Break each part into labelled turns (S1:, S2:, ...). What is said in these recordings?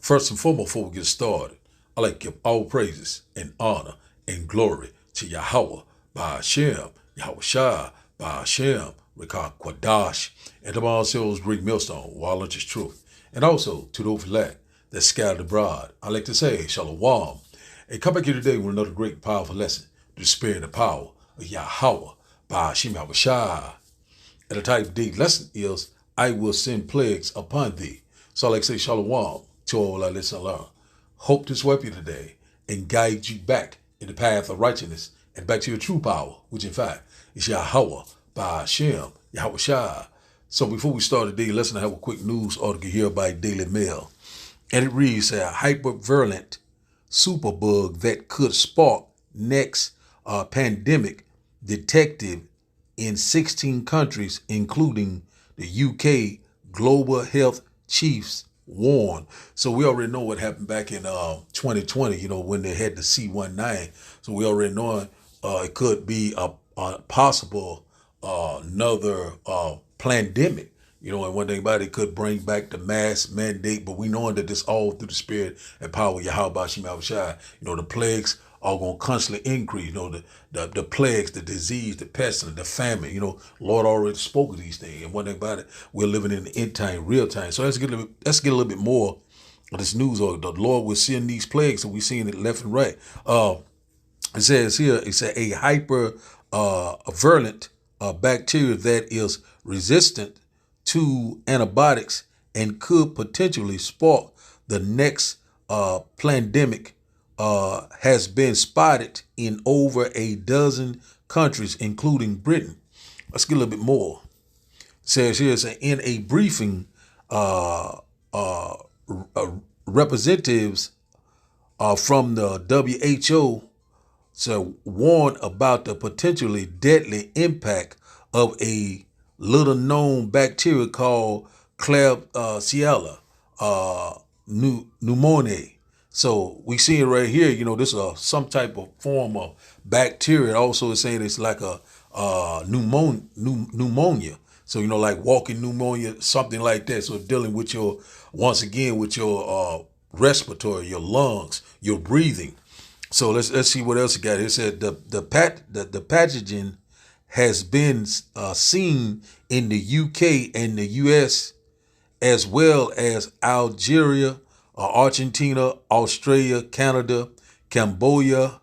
S1: First and foremost, before we get started, I like to give all praises and honor and glory to Yahweh, Ba'ashem, Yahweh Shai, Ba'ashem, Rekah Kwadash, and to all souls, Greek millstone, while it is truth. And also to those elect that scattered abroad. I like to say, Shalom. And come back here today with another great, powerful lesson, the spirit and the power of Yahweh, Ba'ashem, Yahweh Shai. And the type of the lesson is, I will send plagues upon thee. So I like to say shalom to all our listeners. Learn. Hope to sweep you today and guide you back in the path of righteousness and back to your true power, which in fact is Yahweh, Ba'ashem, Yahweh Shai. So before we start today, let's have a quick news article here by Daily Mail. And it reads, a hypervirulent superbug that could spark next pandemic detected in 16 countries, including the UK. Global health chiefs warn. So we already know what happened back in 2020, when they had the C19. So we already know it could be a possible another pandemic. And one thing about it could bring back the mask mandate, but we knowing that this all through the spirit and power of Yahweh Shem Shai. The plagues are going to constantly increase. The plagues, the disease, the pestilence, the famine. Lord already spoke of these things. And one thing about it, we're living in the end time, real time. So let's get a little bit more of this news. Or the Lord will send these plagues, so we're seeing it left and right. It says here, it's a hyper virulent bacteria that is resistant to antibiotics and could potentially spark the next pandemic. Has been spotted in over a dozen countries, including Britain. Let's get a little bit more. It says here, in a briefing, representatives from the WHO warned about the potentially deadly impact of a little known bacteria called Klebsiella pneumoniae. So we see it right here. This is some type of form of bacteria. Also, it's saying it's like a pneumonia. So like walking pneumonia, something like that. So dealing with once again with your respiratory, your lungs, your breathing. So let's see what else it got. It said the pathogen has been seen in the UK and the US, as well as Algeria, Argentina, Australia, Canada, Cambodia,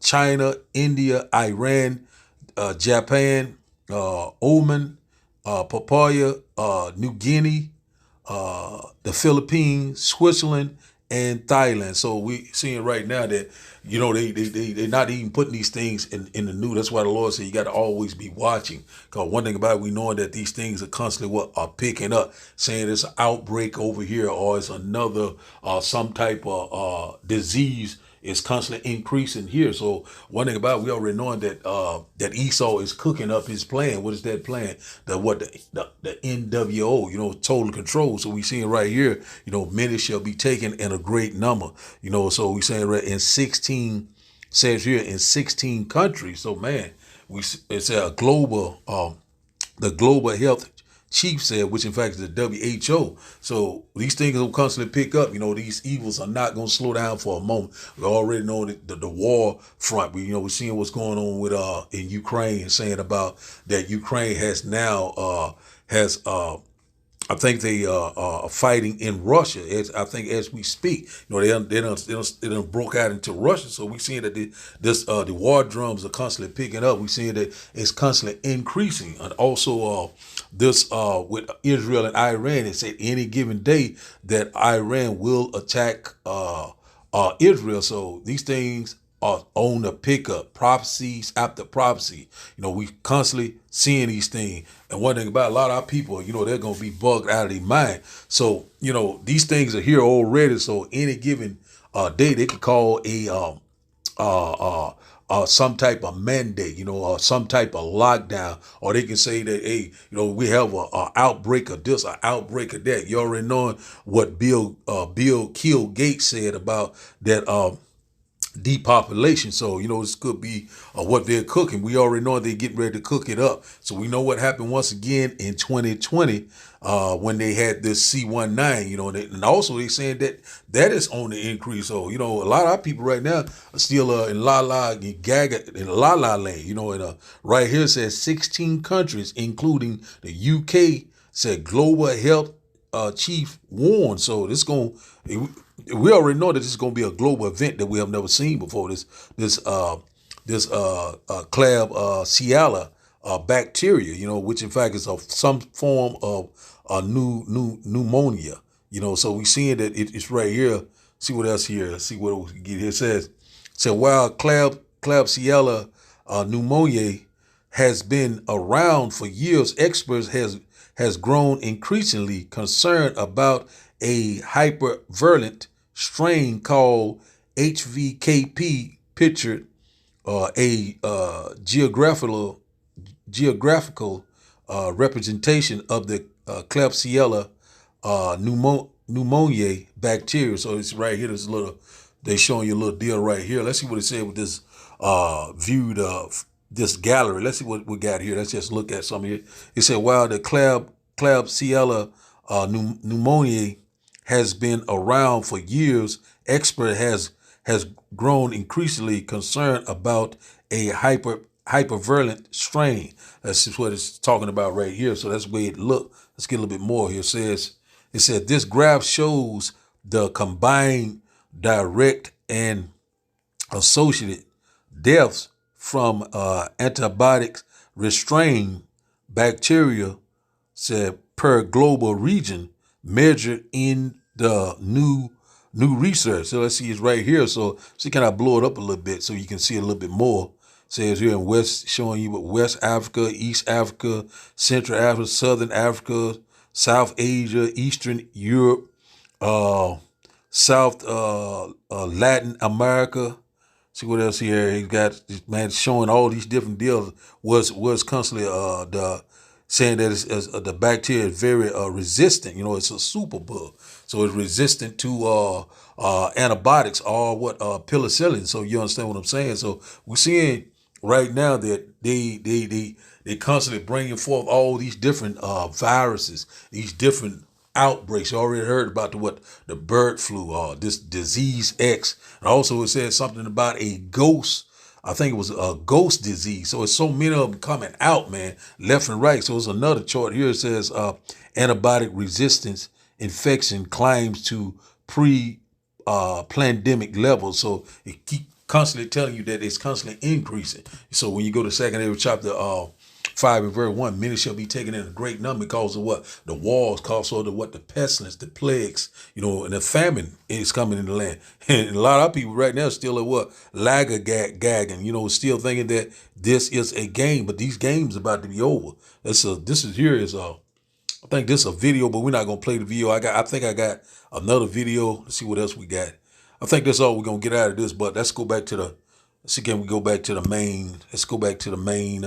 S1: China, India, Iran, Japan, Oman, Papua, New Guinea, the Philippines, Switzerland, and Thailand. So we seeing right now that they're not even putting these things in the news. That's why the Lord said you got to always be watching. Because one thing about it, we knowing that these things are constantly are picking up, saying it's an outbreak over here or it's another some type of disease is constantly increasing here. So one thing about it, we already knowing that that Esau is cooking up his plan. What is that plan? The NWO, total control. So we seeing right here, many shall be taken in a great number. So we saying right in 16 says here in 16 countries. So man, it's a global the global health chief said, which in fact is the WHO. So these things will constantly pick up. These evils are not going to slow down for a moment. We already know the war front. We're seeing what's going on with in Ukraine, and saying about that Ukraine has now I think they are fighting in Russia. As we speak, they done broke out into Russia. So we seeing that the war drums are constantly picking up. We seeing that it's constantly increasing, and also this with Israel and Iran. It said any given day that Iran will attack Israel. So these things are on the pickup, prophecies after prophecy. We constantly seeing these things. And one thing about a lot of our people, they're going to be bugged out of their mind. So, these things are here already. So any given day, they could call some type of mandate, or some type of lockdown, or they can say that, hey, we have a outbreak of this, an outbreak of that. You already know what Bill Gates said about that. depopulation. So, this could be what they're cooking. We already know they're getting ready to cook it up. So we know what happened once again in 2020 when they had this C-19, and also they saying that is on the increase. So, a lot of our people right now are still in gaga, in la la land, and right here it says 16 countries, including the UK, said global health chief warned. So we already know that this is going to be a global event that we have never seen before. This Klebsiella bacteria, which in fact is some form of pneumonia. So we seeing that it's right here. See what else here? See what we can get here. It says while Klebsiella pneumonia has been around for years, experts has grown increasingly concerned about a hypervirulent strain called HVKP, pictured a geographical representation of the Klebsiella pneumoniae bacteria. So it's right here. This little, they showing you a little deal right here. Let's see what it said with this viewed this gallery. Let's see what we got here. Let's just look at some of it. It said, while the Klebsiella pneumoniae has been around for years, expert has grown increasingly concerned about a hypervirulent strain. That's just what it's talking about right here. So that's the way it look. Let's get a little bit more here. It said this graph shows the combined direct and associated deaths from antibiotics restrained bacteria, said, per global region, measured in the new research. So let's see, it's right here. So can I blow it up a little bit so you can see a little bit more? It says here in West, showing you what West Africa, East Africa, Central Africa, Southern Africa, South Asia, Eastern Europe, South Latin America. See what else here? He got this man showing all these different deals. Was constantly saying that the bacteria is very resistant. It's a superbug, so it's resistant to antibiotics or penicillin. So you understand what I'm saying? So we're seeing right now that they constantly bringing forth all these different viruses, these different outbreaks. You already heard about the bird flu, this disease X, and also it said something about a ghost. I think it was a ghost disease. So it's so many of them coming out, man, left and right. So it's another chart here. It says antibiotic resistance infection climbs to pre-pandemic levels. So it keep constantly telling you that it's constantly increasing. So when you go to Second chapter 5 and verse 1, many shall be taken in a great number because of what? The wars, because of the pestilence, the plagues, and the famine is coming in the land. And a lot of people right now still at what? Gagging, still thinking that this is a game, but these games about to be over. I think this is a video, but we're not gonna play the video. I think I got another video. Let's see what else we got. I think that's all we're gonna get out of this, but let's go back to can we go back to the main, let's go back to the main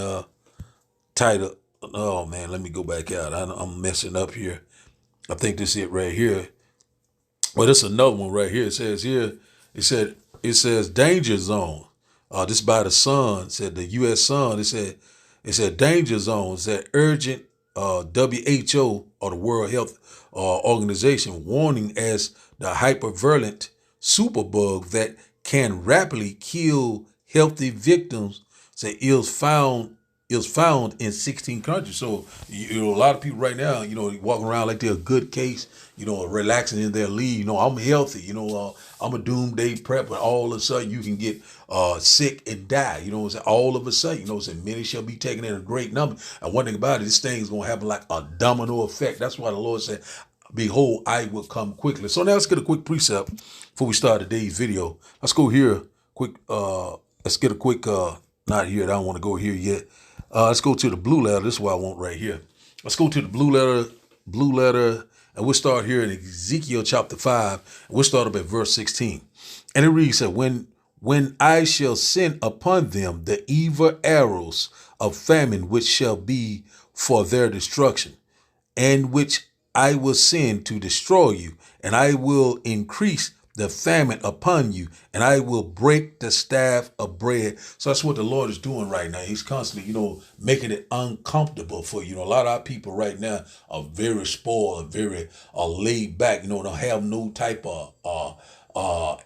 S1: title. Oh man, let me go back out. I'm messing up here. I think this is it right here. Well, this is another one right here. It says here, it says danger zone. This by the Sun, said the U.S. Sun. It said danger zone. It said urgent WHO or the World Health Organization warning as the hypervirulent superbug that can rapidly kill healthy victims, say is found in 16 countries. So a lot of people right now, walking around like they're a good case, relaxing in their lead. I'm healthy. I'm a doomsday prep, but all of a sudden you can get sick and die. All of a sudden, many shall be taken in a great number. And one thing about it, this thing's gonna happen like a domino effect. That's why the Lord said, "Behold, I will come quickly." So now let's get a quick precept before we start today's video. Let's go here quick. Let's get a quick. Not here. I don't want to go here yet. Let's go to the blue letter. This is what I want right here. Let's go to the blue letter, and we'll start here in Ezekiel chapter 5, and we'll start up at verse 16. And it reads that when I shall send upon them the evil arrows of famine, which shall be for their destruction, and which I will send to destroy you, and I will increase the famine upon you, and I will break the staff of bread. So that's what the Lord is doing right now. He's constantly, making it uncomfortable for you. A lot of our people right now are very spoiled, very laid back. Don't have no type of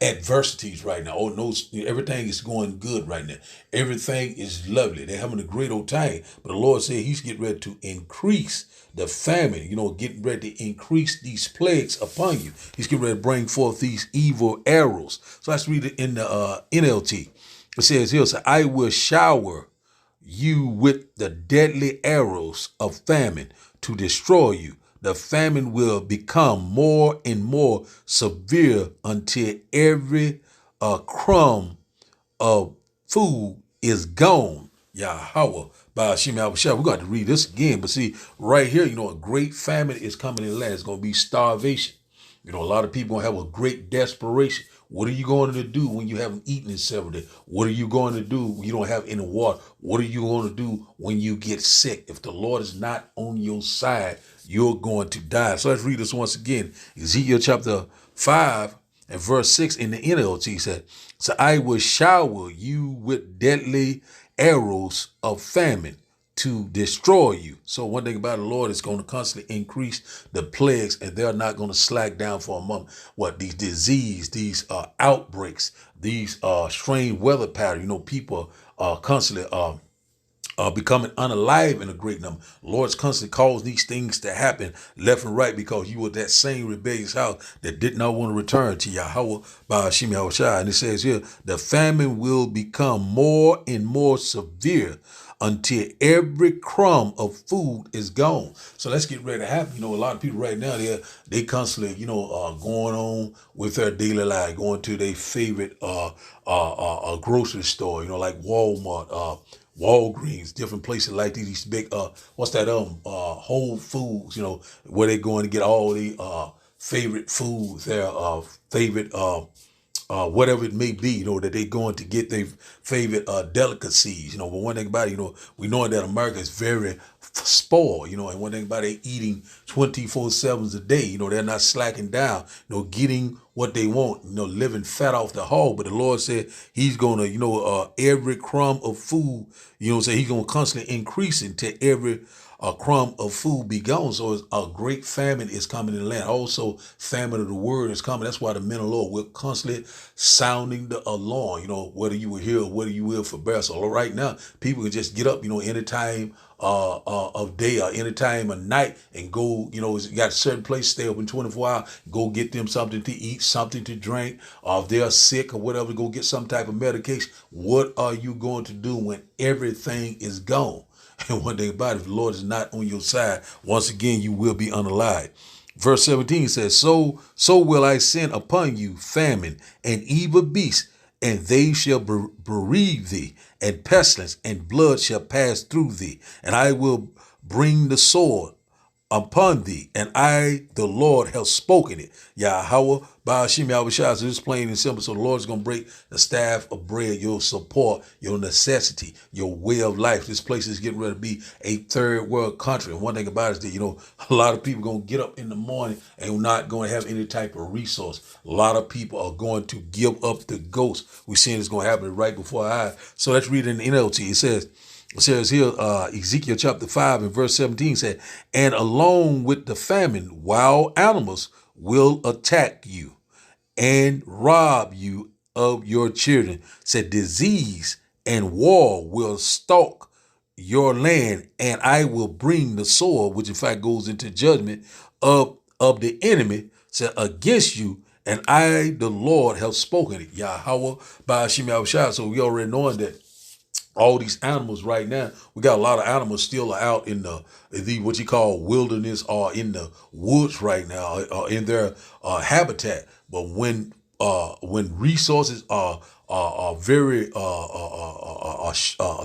S1: adversities right now. Oh no, everything is going good right now. Everything is lovely. They're having a great old time. But the Lord said He's getting ready to increase the famine, getting ready to increase these plagues upon you. He's getting ready to bring forth these evil arrows. So let's read it in the NLT. It says here, so I will shower you with the deadly arrows of famine to destroy you. The famine will become more and more severe until every crumb of food is gone. Yahweh, by Hashem Yahushua. We're going to read this again, but see, right here, a great famine is coming in the land. It's going to be starvation. A lot of people going to have a great desperation. What are you going to do when you haven't eaten in several days? What are you going to do when you don't have any water? What are you going to do when you get sick? If the Lord is not on your side, you're going to die. So let's read this once again. Ezekiel chapter 5 and verse 6 in the NLT said, so I will shower you with deadly arrows of famine to destroy you. So one thing about the Lord is going to constantly increase the plagues, and they're not going to slack down for a moment. What these disease, these outbreaks, these strange weather patterns, people are constantly becoming unalive in a great number. Lord's constantly causing these things to happen left and right because you were that same rebellious house that did not want to return to Yahweh by Hashem Yahushua. And it says here, the famine will become more and more severe until every crumb of food is gone. So let's get ready to happen. A lot of people right now, they constantly, going on with their daily life, going to their favorite grocery store, like Walmart, Walgreens, different places like these big Whole Foods, where they're going to get all the favorite foods, their favorite whatever it may be, that they're going to get their favorite delicacies, but one thing about it, we know that America is very spoiled, and one thing about it, eating 24/7 a day, they're not slacking down, getting what they want, living fat off the hog. But the Lord said He's going to, every crumb of food, He's going to constantly increase until every crumb of food be gone. So a great famine is coming in the land. Also, famine of the word is coming. That's why the men of the Lord will constantly sounding the alarm, whether you will hear or whether you will forbear. So right now, people can just get up, anytime of day or any time of night and go, you got a certain place, stay open 24 hours, go get them something to eat, something to drink, or if they're sick or whatever, go get some type of medication. What are you going to do when everything is gone? And one thing about it, if the Lord is not on your side, once again, you will be unalive. Verse 17 says, so will I send upon you famine and evil beasts, and they shall bereave thee, and pestilence and blood shall pass through thee, and I will bring the sword upon thee, and I, the Lord, have spoken it. Yahweh, by Hashem Yahushua. So it's plain and simple. So the Lord is going to break the staff of bread, your support, your necessity, your way of life. This place is getting ready to be a third world country. And one thing about it is that, a lot of people are going to get up in the morning and not going to have any type of resource. A lot of people are going to give up the ghost. We're seeing it's going to happen right before our eyes. So let's read in the NLT. It says here, Ezekiel chapter 5 and verse 17 said, and along with the famine, wild animals will attack you and rob you of your children. Said disease and war will stalk your land, and I will bring the sword, which in fact goes into judgment of the enemy, said against you, and I, the Lord, have spoken it. Yahweh by Hashem Yahushua. So we already knowing that all these animals right now, we got a lot of animals still out in the what you call wilderness or in the woods right now, in their habitat. But when resources are very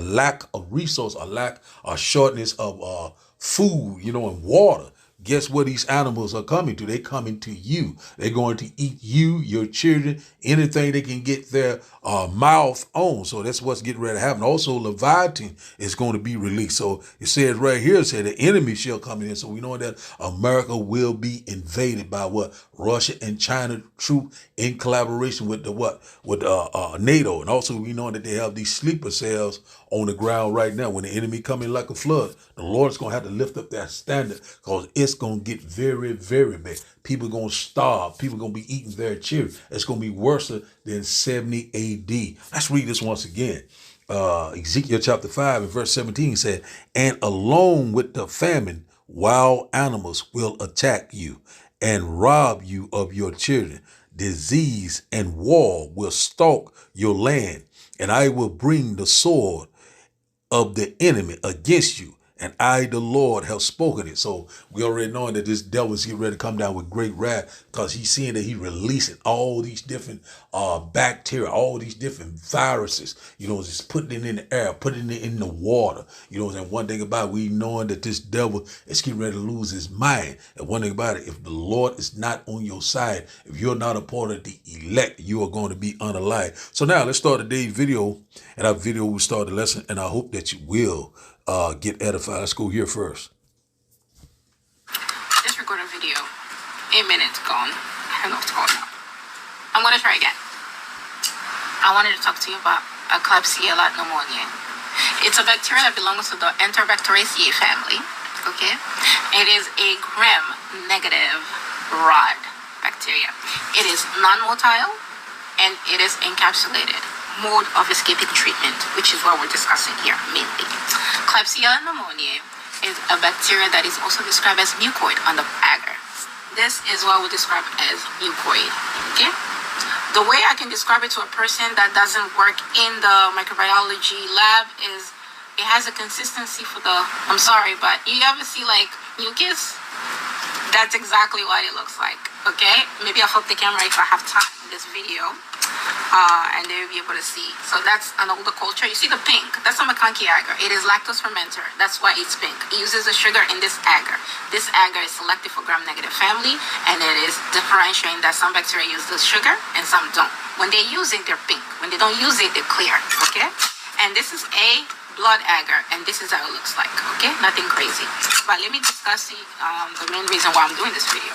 S1: lack of resource, a lack or shortness of food, and water, guess where these animals are coming to? They're coming to you. They're going to eat you, your children, anything they can get their mouth on. So that's what's getting ready to happen. Also, Leviathan is going to be released. So it says right here, it said the enemy shall come in. So we know that America will be invaded by what? Russia and China troops in collaboration with the what? With NATO. And also we know that they have these sleeper cells on the ground right now. When the enemy coming like a flood, the Lord's going to have to lift up that standard, because it's going to get very, very bad. People going to starve. People going to be eating their children. It's going to be worse than 70 AD. Let's read this once again. Ezekiel chapter 5 and verse 17 said, and along with the famine, wild animals will attack you and rob you of your children. Disease and war will stalk your land, and I will bring the sword of the enemy against you. And I, the Lord, have spoken it. So we already know that this devil is getting ready to come down with great wrath, because he's seeing that he's releasing all these different bacteria, all these different viruses, just putting it in the air, putting it in the water. And one thing about it, we knowing that this devil is getting ready to lose his mind. And one thing about it, if the Lord is not on your side, if you're not a part of the elect, you are going to be unalive. So now let's start today's video. And our video will start the lesson, and I hope that you will get edified. Let's go here first.
S2: Just record a video. 8 minutes gone. I don't know what's going on. I'm going to try again. I wanted to talk to you about Klebsiella pneumoniae. It's a bacteria that belongs to the Enterobacteriaceae family. Okay? It is a gram-negative rod bacteria. It is non-motile, and it is encapsulated. Mode of escaping treatment, which is what we're discussing here mainly. Klebsiella pneumoniae is a bacteria that is also described as mucoid on the agar. This is what we describe as mucoid. Okay? The way I can describe it to a person that doesn't work in the microbiology lab is it has a consistency for the, I'm sorry, but you ever see like mucus? That's exactly what it looks like. Okay? Maybe I'll flip the camera if I have time in this video. And they will be able to see. So that's an older culture. You see the pink? That's a McConkey agar. It is lactose fermenter. That's why it's pink. It uses a sugar in this agar. This agar is selected for gram-negative family, and it is differentiating that some bacteria use the sugar and some don't. When they use it, they're pink. When they don't use it, they're clear. Okay? And this is a blood agar, and this is how it looks like. Okay? Nothing crazy. But let me discuss the main reason why I'm doing this video.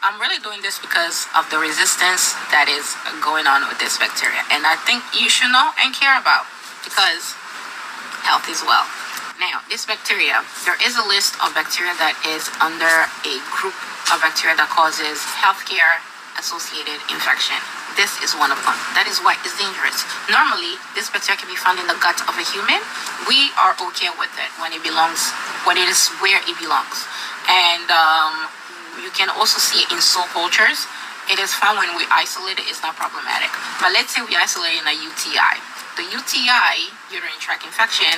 S2: I'm really doing this because of the resistance that is going on with this bacteria. And I think you should know and care about, because health is wealth. Now, this bacteria, there is a list of bacteria that is under a group of bacteria that causes healthcare associated infection. This is one of them. That is why it's dangerous. Normally, this bacteria can be found in the gut of a human. We are okay with it when it is where it belongs. And you can also see it in soil cultures. It is found when we isolate it, it's not problematic. But let's say we isolate in a UTI. The UTI, urinary tract infection,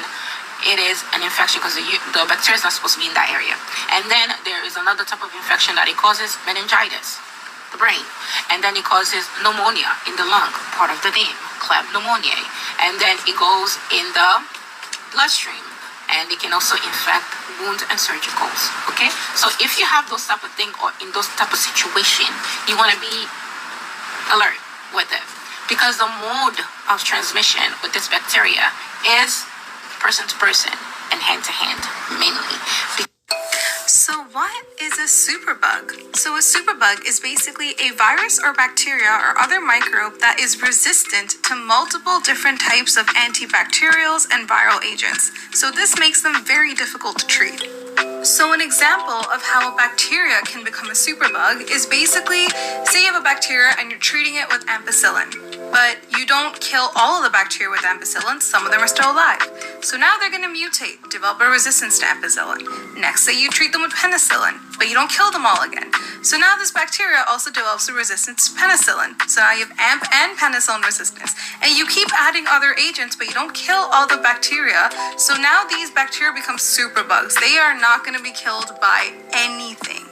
S2: it is an infection because the bacteria is not supposed to be in that area. And then there is another type of infection that it causes meningitis, the brain. And then it causes pneumonia in the lung, part of the name, Kleb pneumoniae. And then it goes in the bloodstream. And it can also infect wounds and surgicals. Okay? So if you have those type of things, or in those type of situation, you want to be alert with it. Because the mode of transmission with this bacteria is person to person and hand to hand, mainly.
S3: So what is a superbug? So a superbug is basically a virus or bacteria or other microbe that is resistant to multiple different types of antibacterials and viral agents. So this makes them very difficult to treat. So an example of how a bacteria can become a superbug is basically, say you have a bacteria and you're treating it with ampicillin, but you don't kill all of the bacteria with ampicillin, some of them are still alive. So now they're going to mutate, develop a resistance to ampicillin. Next, say you treat them with penicillin, but you don't kill them all again. So now this bacteria also develops a resistance to penicillin. So now you have amp and penicillin resistance. And you keep adding other agents, but you don't kill all the bacteria. So now these bacteria become superbugs. They are not going to be killed by anything.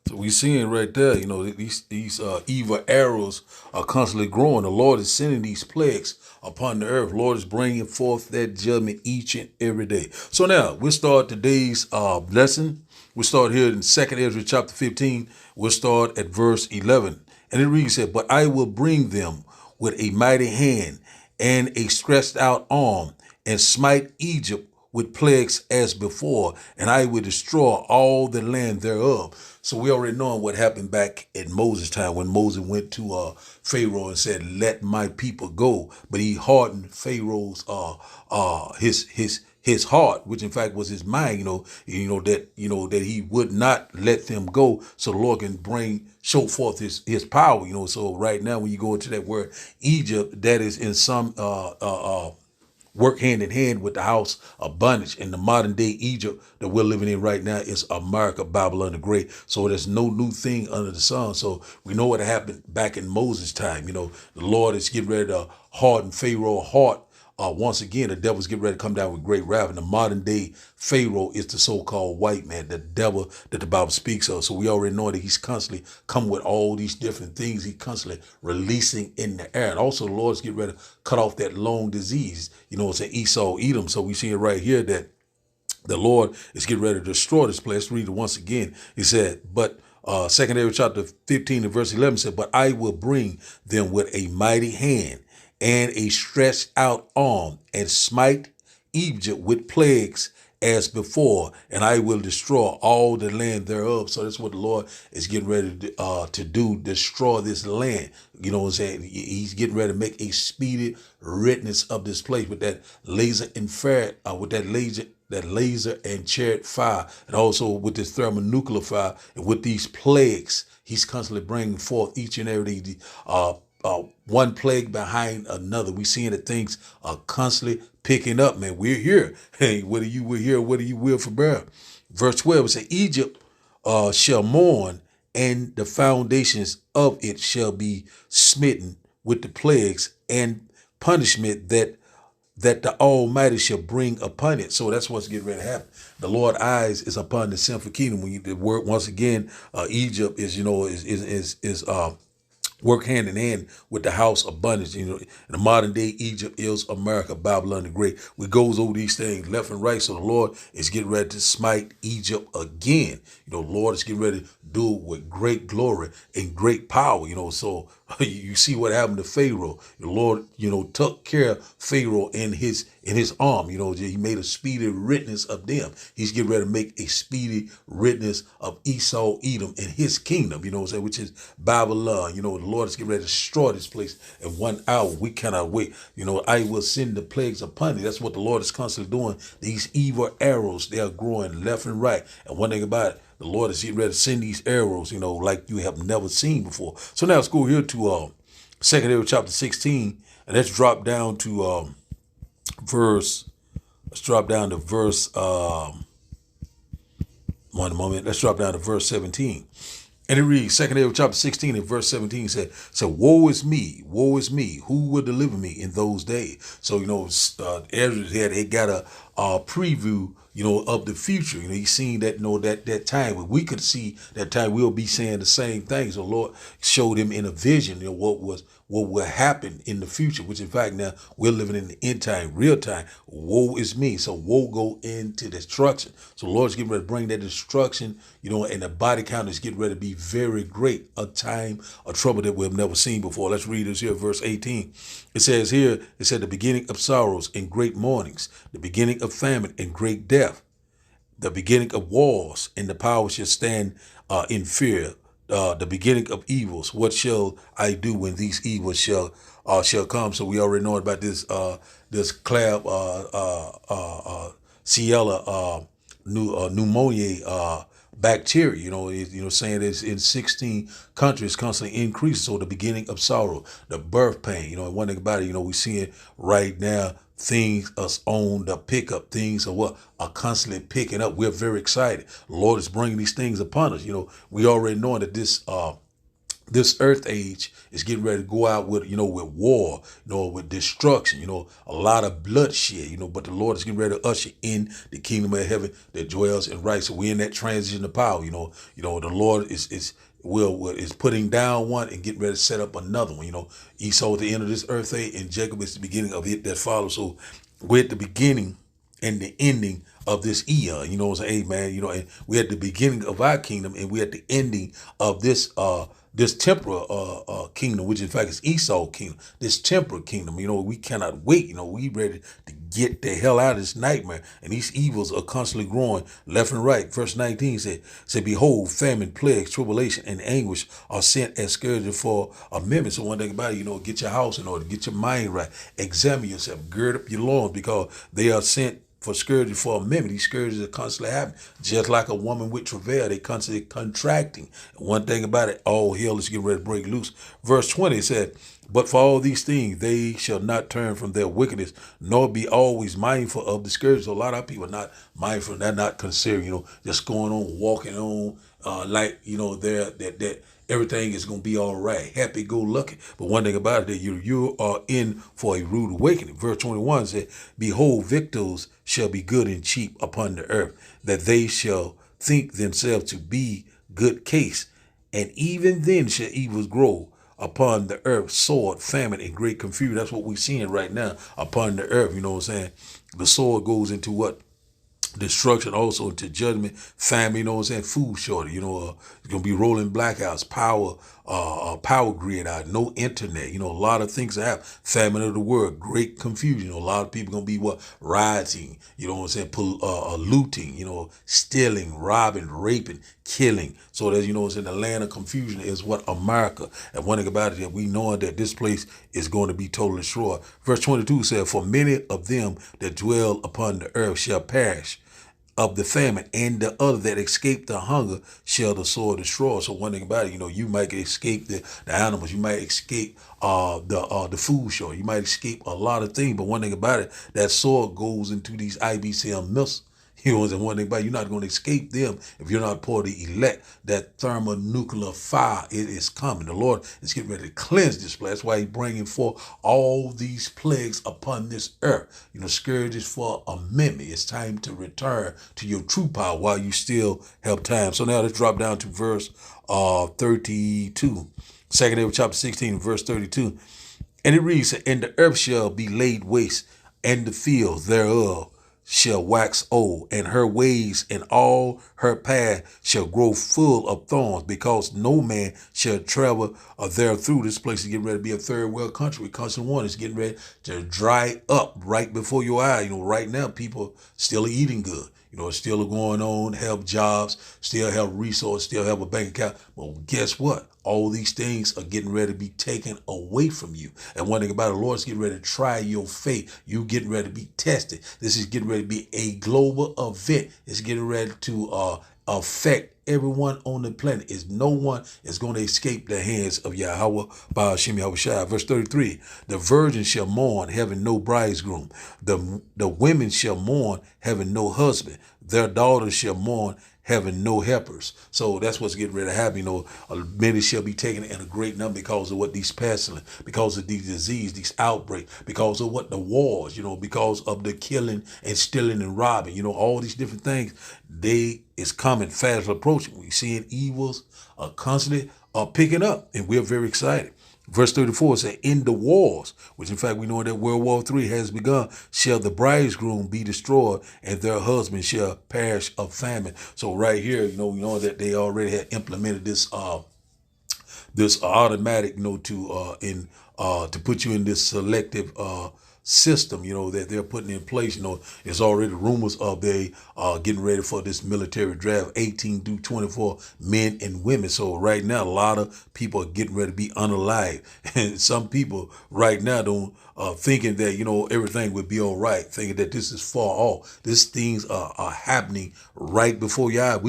S1: So we seeing right there, these evil arrows are constantly growing. The Lord is sending these plagues upon the earth. Lord is bringing forth that judgment each and every day. So now we'll start today's lesson. We'll start here in 2nd Ezra chapter 15. We'll start at verse 11. And it reads, said, but I will bring them with a mighty hand and a stretched out arm, and smite Egypt with plagues as before, and I will destroy all the land thereof. So we already know what happened back in Moses' time when Moses went to Pharaoh and said, let my people go. But he hardened Pharaoh's his heart, which in fact was his mind, that he would not let them go, so the Lord can show forth his power, So right now, when you go into that word Egypt, that is in some work hand in hand with the house of bondage. In the modern day Egypt that we're living in right now is America, Babylon the Great. So there's no new thing under the sun. So we know what happened back in Moses' time. The Lord is getting ready to harden Pharaoh's heart. Once again, the devil's getting ready to come down with great wrath. And the modern day Pharaoh is the so-called white man, the devil that the Bible speaks of. So we already know that he's constantly come with all these different things. He's constantly releasing in the air. And also the Lord's getting ready to cut off that long disease. It's an Esau, Edom. So we see it right here that the Lord is getting ready to destroy this place. Let's read it once again. He said, but 2nd Ezra chapter 15 and verse 11 said, but I will bring them with a mighty hand and a stretched out arm, and smite Egypt with plagues as before, and I will destroy all the land thereof. So that's what the Lord is getting ready to do, destroy this land. You know what I'm saying? He's getting ready to make a speedy riddance of this place with that laser and chariot fire, and also with this thermonuclear fire, and with these plagues. He's constantly bringing forth each and every one plague behind another. We seeing that things are constantly picking up, man. We're here. Hey, whether you will hear, whether you will forbear. Verse 12, it says, Egypt shall mourn, and the foundations of it shall be smitten with the plagues and punishment that the Almighty shall bring upon it. So that's what's getting ready to happen. The Lord's eyes is upon the sinful kingdom. When the word once again, Egypt is work hand in hand with the house of bondage. In the modern day, Egypt is America, Babylon the Great. We goes over these things left and right. So the Lord is getting ready to smite Egypt again. The Lord is getting ready to do it with great glory and great power. So you see what happened to Pharaoh. The Lord, took care of Pharaoh in his arm. He made a speedy riddance of them. He's getting ready to make a speedy riddance of Esau, Edom, and his kingdom, which is Babylon. The Lord is getting ready to destroy this place in 1 hour. We cannot wait. I will send the plagues upon you. That's what the Lord is constantly doing. These evil arrows, they are growing left and right. And one thing about it, the Lord is getting ready to send these arrows, like you have never seen before. So now let's go here to 2nd Ezra chapter 16, and let's drop down to verse 17. And it reads, 2nd Ezra chapter 16 and verse 17 said, so woe is me, who will deliver me in those days? So, Ezra had got a preview, of the future. He's seen that, that time. When we could see that time, we'll be saying the same things. So the Lord showed him in a vision, what will happen in the future, which in fact now we're living in the end time, real time. Woe is me. So woe go into destruction. So the Lord's getting ready to bring that destruction, and the body count is getting ready to be very great, a time of trouble that we've never seen before. Let's read this here, verse 18. It says here, the beginning of sorrows and great mournings, the beginning of famine and great death, the beginning of wars, and the power shall stand in fear. The beginning of evils. What shall I do when these evils shall come? So we already know about this Klebsiella pneumonia bacteria. Saying it's in 16 countries constantly increasing. So the beginning of sorrow, the birth pain. And one thing about it, we see it right now. Things us on the pickup. Things are constantly picking up. We're very excited. The Lord is bringing these things upon us. We already know that this earth age is getting ready to go out with, with war, with destruction, a lot of bloodshed, but the Lord is getting ready to usher in the kingdom of heaven that dwells in right. So we're in that transition of power. The Lord is putting down one and getting ready to set up another one. Esau at the end of this earth age, and Jacob is the beginning of it that follows. So we're at the beginning and the ending of this eon. You know what I'm saying? Hey, man, you know, and we're at the beginning of our kingdom, and we're at the ending of this temporal kingdom, which in fact is Esau kingdom, this temporal kingdom. You know, we cannot wait. You know, we ready to get the hell out of this nightmare. And these evils are constantly growing left and right. Verse 19 said, behold, famine, plagues, tribulation, and anguish are sent as scourges for a minute. So one thing about it, you know, get your house in order, get your mind right, examine yourself, gird up your loins, because they are sent for scourges for a minute. These scourges are constantly happening. Just like a woman with travail, they constantly contracting. And one thing about it, all hell is getting ready to break loose. Verse 20 said, but for all these things, they shall not turn from their wickedness, nor be always mindful of the scourges. So a lot of people are not mindful. They're not considering, you know, just going on, walking on, like, you know, that everything is going to be all right, happy-go-lucky. But one thing about it, that you are in for a rude awakening. Verse 21 said, behold, victuals shall be good and cheap upon the earth, that they shall think themselves to be good case. And even then shall evils grow upon the earth, sword, famine, and great confusion. That's what we're seeing right now upon the earth. You know what I'm saying? The sword goes into what? Destruction, also into judgment, famine, you know what I'm saying, food shortage, you know, it's going to be rolling blackouts, power grid out, no internet, you know, a lot of things that happen, famine of the world, great confusion, you know, a lot of people going to be rioting, you know what I'm saying, looting, you know, stealing, robbing, raping, killing. So that, you know, it's in the land of confusion is what America. And one thing about it, that we know that this place is going to be totally destroyed. Verse 22 said, for many of them that dwell upon the earth shall perish of the famine, and the other that escape the hunger shall the sword destroy. So one thing about it, you know, you might escape the animals, you might escape the food short, you might escape a lot of things. But one thing about it, that sword goes into these IBCM missiles. You know, and one thing about it, you're not going to escape them if you're not part of the elect. That thermonuclear fire, it is coming. The Lord is getting ready to cleanse this place. That's why He's bringing forth all these plagues upon this earth. You know, scourges for a minute. It's time to return to your true power while you still have time. So now let's drop down to verse 32. Second Amos chapter 16, verse 32. And it reads, and the earth shall be laid waste, and the fields thereof shall wax old, and her ways and all her path shall grow full of thorns, because no man shall travel there through. This place is getting ready to be a third world country. Country one is getting ready to dry up right before your eye. You know, right now people still eating good. You know, it's still going on, have jobs, still have resources, still have a bank account. But guess what? All these things are getting ready to be taken away from you. And one thing about it, the Lord's getting ready to try your faith. You getting ready to be tested. This is getting ready to be a global event. It's getting ready to affect everyone on the planet. Is no one is going to escape the hands of Yahweh by Hashem Yahushua. Verse 33, the virgin shall mourn, having no bridegroom. The women shall mourn, having no husband. Their daughters shall mourn, having no helpers. So that's what's getting ready to happen. You know, many shall be taken in a great number because of what these pestilence, because of these disease, these outbreaks, because of what the wars, you know, because of the killing and stealing and robbing, you know, all these different things. They is coming fast approaching. We seeing evils are constantly picking up, and we're very excited. Verse 34 says, in the wars, which in fact we know that World War III has begun, shall the bridegroom be destroyed, and their husband shall perish of famine. So right here, we know that they already had implemented this automatic, to put you in this selective system, that they're putting in place. There's already rumors of they getting ready for this military draft, 18 through 24 men and women. So right now, a lot of people are getting ready to be unalive. And some people right now don't thinking that, everything would be all right, thinking that this is far off. These things are happening right before your eye.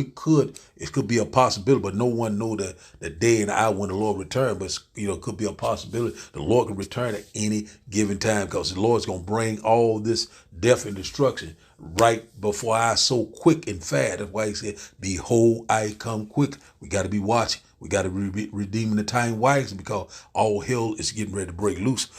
S1: It could be a possibility, but no one know the day and hour when the Lord return. But it could be a possibility the Lord can return at any given time, because the Lord's going to bring all this death and destruction right before our eyes, so quick and fast. That's why He said, behold, I come quick. We got to be watching. We got to be redeeming the time wisely, because all hell is getting ready to break loose.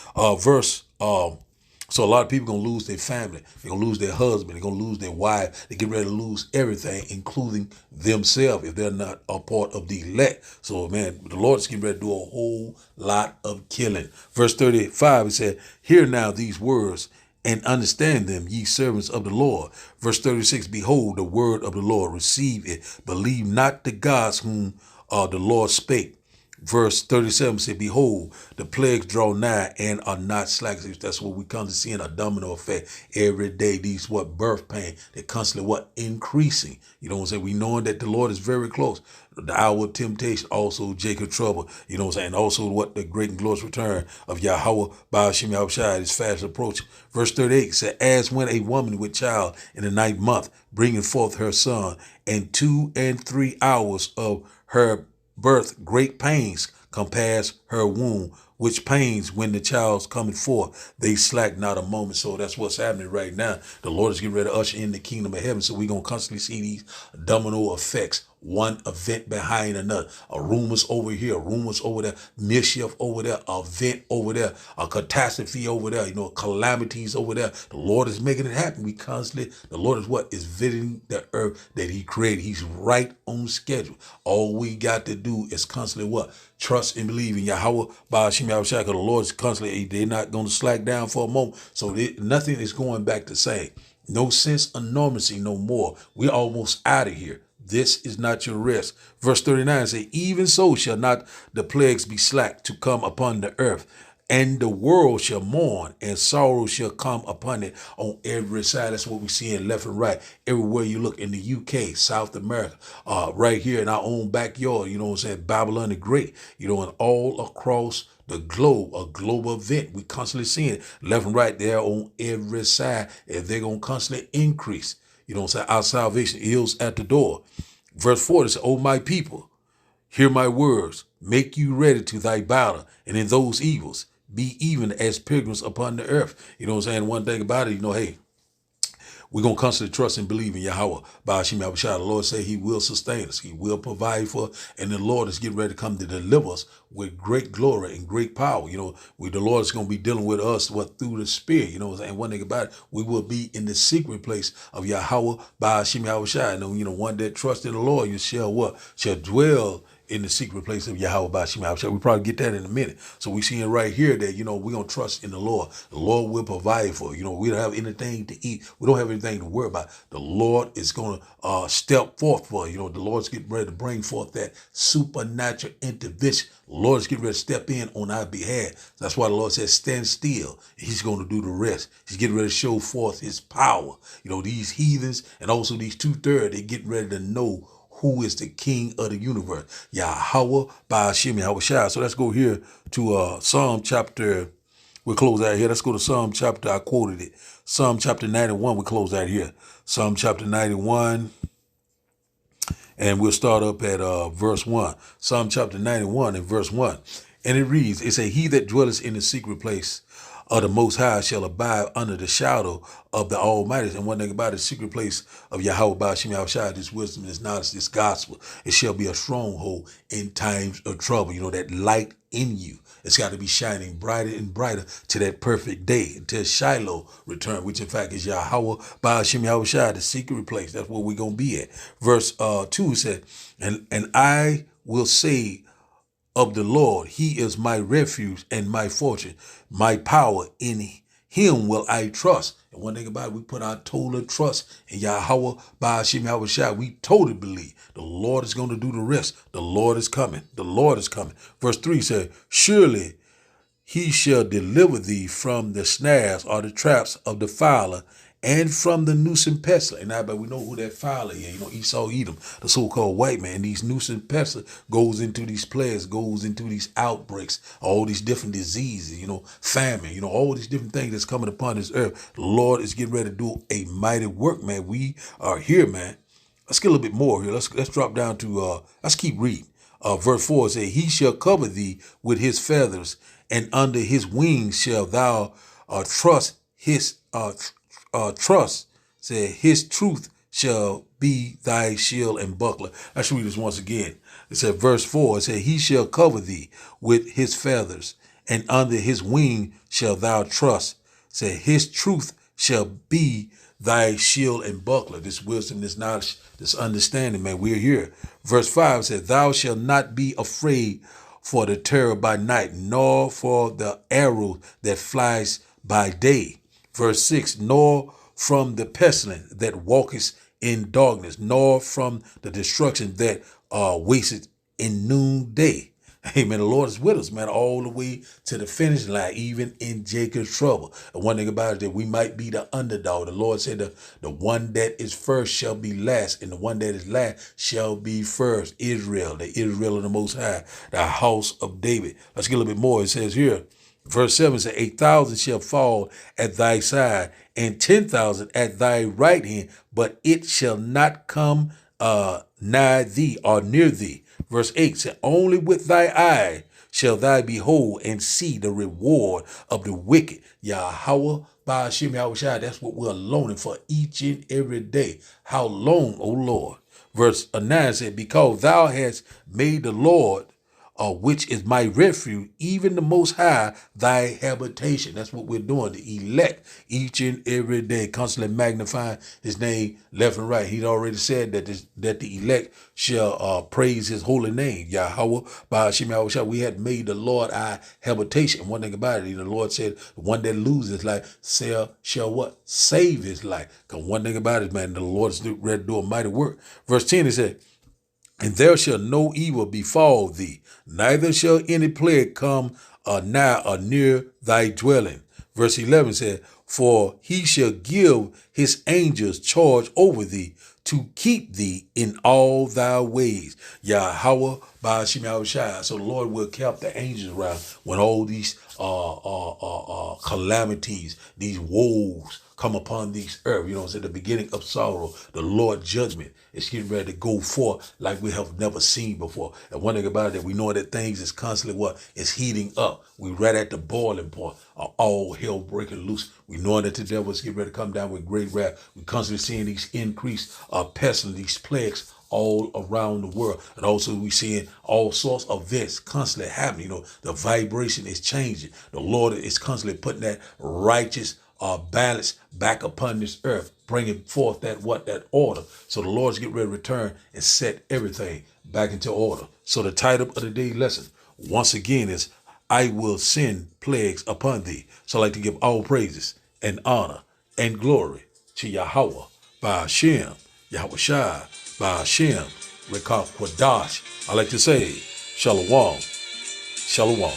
S1: So a lot of people going to lose their family. They're going to lose their husband. They're going to lose their wife. They get ready to lose everything, including themselves, if they're not a part of the elect. So, man, the Lord's getting ready to do a whole lot of killing. Verse 35, it said, hear now these words, and understand them, ye servants of the Lord. Verse 36, behold the word of the Lord, receive it, believe not the gods whom the Lord spake. Verse 37 said, behold, the plagues draw nigh and are not slack. That's what we come to see in a domino effect every day. These birth pain, they're constantly increasing. You know what I'm saying? We knowing that the Lord is very close. The hour of temptation, also Jacob trouble, you know what I'm saying? Also the great and glorious return of Yahweh Ba'ashem Yahushua is fast approaching. Verse 38 said, as when a woman with child in the 9th month bringeth forth her son, and 2 and 3 hours of her birth, great pains compass her womb, which pains when the child's coming forth, they slack not a moment. So that's what's happening right now. The Lord is getting ready to usher in the kingdom of heaven. So we're going to constantly see these domino effects, one event behind another. A rumors over here, rumors over there, mischief over there, a event over there, a catastrophe over there, calamities over there. The Lord is making it happen. The Lord is visiting the earth that he created. He's right on schedule. All we got to do is constantly trust and believe in Yahweh Ba'ashem Yahushua. The Lord is constantly, they're not going to slack down for a moment. So nothing is going back the same. No sense of normalcy no more. We're almost out of here. This is not your rest. Verse 39 says, even so shall not the plagues be slack to come upon the earth, and the world shall mourn, and sorrow shall come upon it on every side. That's what we see in left and right. Everywhere you look in the UK, South America, right here in our own backyard, you know what I'm saying, Babylon the Great, and all across the globe, a global event. We constantly seeing it left and right there on every side, and they're going to constantly increase. You know what I'm saying? Our salvation is at the door. Verse 40 says, O my people, hear my words, make you ready to thy battle, and in those evils, be even as pilgrims upon the earth. You know what I'm saying? One thing about it, hey, we're going to constantly trust and believe in Yahweh Ba'ashem Yahushua. The Lord said he will sustain us. He will provide for us. And the Lord is getting ready to come to deliver us with great glory and great power. The Lord is going to be dealing with us through the Spirit. You know what I'm saying? One thing about it, we will be in the secret place of Yahweh Ba'ashem Yahushua. And one that trusts in the Lord, you shall dwell in the secret place of Yahweh Ba'ashem Yahushua. We probably get that in a minute. So we seeing right here that, we're going to trust in the Lord. The Lord will provide for it. We don't have anything to eat. We don't have anything to worry about. The Lord is going to step forth for it. The Lord's getting ready to bring forth that supernatural intervention. The Lord is getting ready to step in on our behalf. That's why the Lord says, stand still. He's going to do the rest. He's getting ready to show forth his power. These heathens and also these 2/3, they're getting ready to know who is the king of the universe, Yahweh Ba'ashem Yahushua. So let's go here to Psalm chapter, we'll close out here. Let's go to Psalm chapter, I quoted it. Psalm chapter 91, we close out here. Psalm chapter 91, and we'll start up at verse 1. Psalm chapter 91 and verse 1. And it reads, it says, he that dwelleth in the secret place of the Most High shall abide under the shadow of the Almighty. And one thing about the secret place of Yahweh Ba'ashem Yahushua, this wisdom, this knowledge, this gospel, it shall be a stronghold in times of trouble. That light in you, it's got to be shining brighter and brighter to that perfect day until Shiloh return, which in fact is Yahweh Ba'ashem Yahushua, the secret place. That's where we're going to be at. Verse 2 said, and I will say of the Lord, he is my refuge and my fortune, my power. In him will I trust. And one thing about it, we put our total trust in Yahweh Ba'ashem Yahushua. We totally believe the Lord is going to do the rest. The Lord is coming. The Lord is coming. Verse 3 said, surely he shall deliver thee from the snares or the traps of the fowler, and from the nuisance pestilence. And but we know who that fowler is. Esau Edom, the so-called white man. These nuisance pestilence goes into these plagues, goes into these outbreaks, all these different diseases, famine, all these different things that's coming upon this earth. The Lord is getting ready to do a mighty work, man. We are here, man. Let's get a little bit more here. Let's drop down to, let's keep reading. Verse 4 says, he shall cover thee with his feathers, and under his wings shall thou trust. Said his truth shall be thy shield and buckler. Let's read this once again. It said verse 4, it said, he shall cover thee with his feathers, and under his wing shall thou trust. It said his truth shall be thy shield and buckler. This wisdom, this knowledge, this understanding, man, we're here. Verse 5 said, thou shalt not be afraid for the terror by night, nor for the arrow that flies by day. Verse 6, nor from the pestilence that walketh in darkness, nor from the destruction that wasteth in noonday. Amen. The Lord is with us, man, all the way to the finish line, even in Jacob's trouble. And one thing about it, that we might be the underdog. The Lord said the one that is first shall be last, and the one that is last shall be first. Israel, the Israel of the Most High, the house of David. Let's get a little bit more. It says here, verse 7 says, 8,000 shall fall at thy side, and 10,000 at thy right hand, but it shall not come nigh thee or near thee. Verse 8 said, only with thy eye shall thou behold and see the reward of the wicked. Yahweh Ba'ashem Yahushua. That's what we're longing for each and every day. How long, O Lord? Verse 9 said, because thou hast made the Lord, which is my refuge, even the Most High, thy habitation. That's what we're doing, to elect each and every day, constantly magnifying his name left and right. He'd already said that that the elect shall praise his holy name. Yahweh, Ba'ashem Yahushua. We had made the Lord our habitation. One thing about it, the Lord said, the one that loses his life shall what? Save his life. Because one thing about it, man, the Lord is ready to do a mighty work. Verse 10, he said, and there shall no evil befall thee, neither shall any plague come nigh or near thy dwelling. Verse 11 said, for he shall give his angels charge over thee to keep thee in all thy ways. Yahweh Ba'ashem Yahushua. So the Lord will keep the angels around when all these calamities, these woes come upon these earth. You know, it's at the beginning of sorrow. The Lord judgment is getting ready to go forth like we have never seen before. And one thing about it, we know that things is constantly what is heating up. We right at the boiling point. All hell breaking loose. We know that the devil is getting ready to come down with great wrath. We constantly seeing these increased pestilence, these plagues all around the world. And also we seeing all sorts of events constantly happening. You know, the vibration is changing. The Lord is constantly putting that righteous balance back upon this earth, bringing forth that order. So the Lord's getting ready to return and set everything back into order. So the title of the day lesson, once again, is I will send plagues upon thee. So I like to give all praises and honor and glory to Yahweh, Ba'ashem, Yahushua, Ba'ashem, Rekah Kwadash. I like to say, Shalom, Shalom.